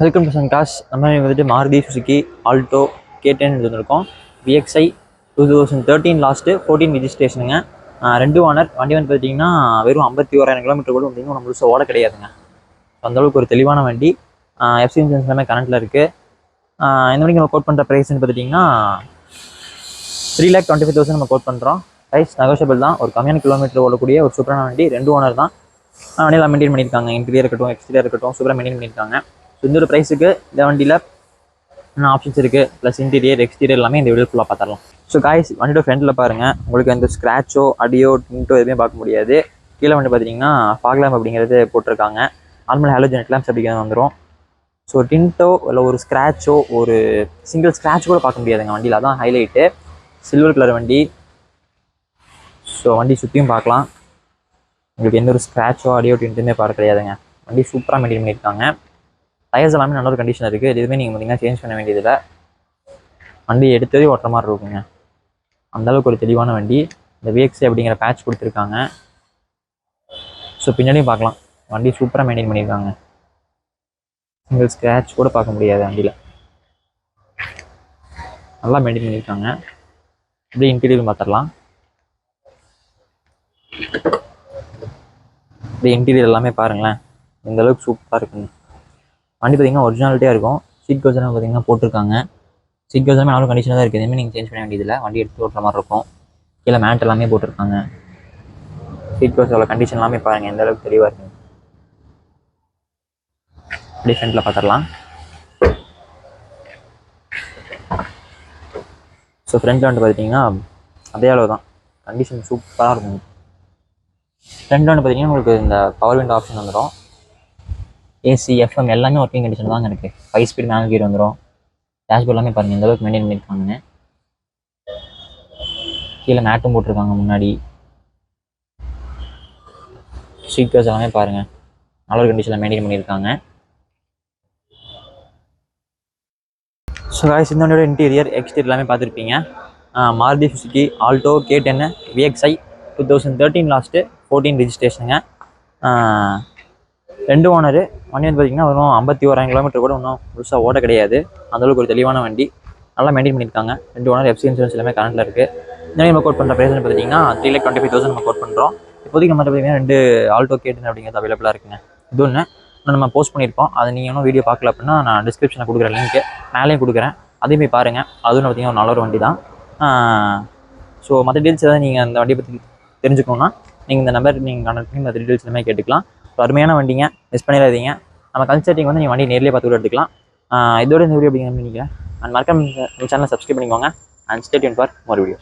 Welcome to சன்காஸ். நம்ம வந்துட்டு Maruti Suzuki Alto K10 எடுத்துருக்கோம். VXI 2013 last 14 ரிஜிஸ்ட்ரேஷனுங்க. 2 ஓனர். வண்டி வந்து பார்த்தீங்கன்னா வெறும் 51,000 கிலோமீட்டர் கூட பார்த்தீங்கன்னா நம்ம முழுசாக ஓட கிடையாதுங்க. அந்தளவுக்கு ஒரு தெளிவான வண்டி. எஃப்சி இன்சூரன்ஸ் எல்லாமே கரண்ட்டில் இருக்குது. இந்த வண்டிக்கு நம்ம கோட் பண்ணுற ப்ரைஸ்ன்னு பார்த்துட்டிங்கன்னா 3,25,000 நம்ம கோட் பண்ணுறோம். ப்ரைஸ் நெகோஷியபிள் தான். ஒரு கம்மியான கிலோமீட்டர் ஓடக்கூடிய ஒரு சூப்பரான வண்டி. 2 ஓனர் தான். வண்டியெல்லாம் மெயின்டைன் பண்ணியிருக்காங்க. இன்டீரியர் இருக்கட்டும், எக்ஸ்டீரியர் இருக்கட்டும், சூப்பராக மெயின்டைன் பண்ணியிருக்காங்க. இந்த ஒரு ப்ரைஸுக்கு இந்த வண்டியில் என்ன ஆப்ஷன்ஸ் இருக்குது, ப்ளஸ் இன்டீரியர் எக்ஸ்டீரியர் எல்லாமே இந்த வீடியோ ஃபுல்லாக பார்த்துடலாம். ஸோ காய்ஸ், வண்டியோட ஃப்ரண்ட்டில் பாருங்கள். உங்களுக்கு எந்த ஸ்க்ராச்சோ அடியோ டிண்ட்டோ எதுவுமே பார்க்க முடியாது. கீழே வந்து பார்த்தீங்கன்னா ஃபாக் லேம்ப் அப்படிங்கிறது போட்டிருக்காங்க. நார்மல் ஹாலோஜன் லேம்ப்ஸ் அப்படிங்கிறது வந்துடும். ஸோ டிண்ட்டோ இல்லை ஒரு ஸ்க்ராச்சோ ஒரு சிங்கிள் ஸ்க்ராட்ச் கூட பார்க்க முடியாதுங்க வண்டியில். அதான் ஹைலைட்டு. சில்வர் கலர் வண்டி. ஸோ வண்டி சுற்றியும் பார்க்கலாம். உங்களுக்கு எந்த ஒரு ஸ்க்ராச்சோ அடியோ டிண்ட்டுமே பார்க்க கிடையாதுங்க. வண்டி சூப்பராக மெயின்டைன் பண்ணியிருக்காங்க. டயர்ஸ் எல்லாமே நல்ல ஒரு கண்டிஷன் இருக்குது. எதுவுமே நீங்கள் பார்த்தீங்கன்னா சேஞ்ச் பண்ண வேண்டியதில்லை. வண்டி எடுத்ததே ஓட்டுற மாதிரி இருக்குங்க. அந்தளவுக்கு ஒரு தெளிவான வண்டி. இந்த VXI அப்படிங்கிற பேட்ச் கொடுத்துருக்காங்க. ஸோ பின்னாடியும் பார்க்கலாம். வண்டி சூப்பராக மெயின்டைன் பண்ணியிருக்காங்க. சிங்கிள் ஸ்க்ராட்ச் கூட பார்க்க முடியாது வண்டியில். நல்லா மெயின்டைன் பண்ணியிருக்காங்க. அப்படியே இன்டீரியர் பார்த்துடலாம். அப்படியே இன்டீரியர் எல்லாமே பாருங்களேன், இந்த அளவுக்கு சூப்பராக இருக்குங்க. வண்டி பார்த்தீங்கன்னா ஒரிஜினாலிட்டியாக இருக்கும். சீட் கவர்ஸ் எல்லாம் பார்த்தீங்கன்னா போட்டிருக்காங்க. சீட் கவர்ஸ் எல்லாமே நல்ல கண்டிஷனாக தான் இருக்குது. எதுவுமே நீங்கள் சேஞ்ச் பண்ண வேண்டியதில்லை. வண்டி எடுத்து ஓட்டுற மாதிரி இருக்கும். கீழே மேட் எல்லாமே போட்டிருக்காங்க. சீட் கவர்ஸோட கண்டிஷன் எல்லாமே பாருங்கள், எந்த அளவுக்கு தெளிவாக இருக்குங்க. அப்படியே ஃப்ரண்ட்டில் பார்த்துடலாம். ஸோ ஃப்ரண்ட்டில் வந்து பார்த்தீங்கன்னா அதே அளவு தான். கண்டிஷன் சூப்பராக இருக்கும். ஃப்ரண்ட்டில் வந்து பார்த்தீங்கன்னா உங்களுக்கு இந்த பவர் விண்டோ ஆப்ஷன் வந்துடும். ஏசி FM எல்லாமே ஒர்க்கிங் கண்டிஷன் தாங்க இருக்குது. 5 ஸ்பீட் மேனுவல் கியர் வந்துடும். டேஷ்போர்ட் எல்லாமே பாருங்கள், இந்த அளவுக்கு மெயின்டைன் பண்ணியிருக்காங்க. கீழே மேட்டும் போட்டிருக்காங்க முன்னாடி. சீட் கவர்ஸ் எல்லாமே பாருங்கள், நல்ல ஒரு கண்டிஷனில் மெயின்டைன் பண்ணியிருக்காங்க. ஸோ காய்ஸ், இந்த வண்டியோட இன்டீரியர் எக்ஸ்டீரியர் எல்லாமே பார்த்துருப்பீங்க. Maruti Suzuki Alto K10 VXI 2013 last 14 ரிஜிஸ்ட்ரேஷனுங்க. 2 owner. வண்டி வந்து பார்த்தீங்கன்னா இன்னும் 51,000 கிலோமீட்டர் கூட இன்னும் முழுசாக ஓட கிடையாது. அந்தளவுக்கு ஒரு தெளிவான வண்டி. நல்லா மெயின்டைன் பண்ணியிருக்காங்க. 2 ஓனர். எஃப்சி இன்சூரன்ஸ் எல்லாமே கரண்ட்டில் இருக்குது. இந்த நம்ம கோட் பண்ணுற ப்ரைஸ்னு பார்த்தீங்கன்னா 3,25,000 நம்ம கோட் பண்ணுறோம். இப்போதைக்கு நம்ம பார்த்தீங்கன்னா 2 ஆல்டோ K10 அப்படிங்கிறது அவைலபிளாக இருக்குங்க. இது ஒன்று நம்ம போஸ்ட் பண்ணியிருப்போம். அதை நீங்கள் இன்னும் வீடியோ பார்க்கல அப்படின்னா நான் டிஸ்கிரிப்ஷனில் கொடுக்குற லிங்க்கு மேலேயும் கொடுக்குறேன். அதையும் போய் பாருங்கள். அதுவும் பார்த்தீங்கன்னா ஒரு நல்ல ஒரு வண்டி தான். ஸோ மற்ற டீல்ஸ் ஏதாவது நீங்கள் அந்த வண்டியை பற்றி தெரிஞ்சுக்கணுன்னா நீங்கள் இந்த நம்பர் நீங்கள் கான்டாக்ட் பண்ணி மற்ற டீல்ஸ் எல்லாமே கேட்டுக்கலாம். அருமையான வண்டிங்க, மிஸ் பண்ணிடாதீங்க. நம்ம கன்சல்ட்டிங் வந்து நீங்கள் வண்டி நேரிலே பார்த்து கூட எடுத்துக்கலாம். இதோட இந்த வீடியோ அப்படிங்கிற நினைக்கிறேன். அண்ட் மறக்காம சேனலை சப்ஸ்கிரைப் பண்ணிக்கோங்க. And stay tune for more videos.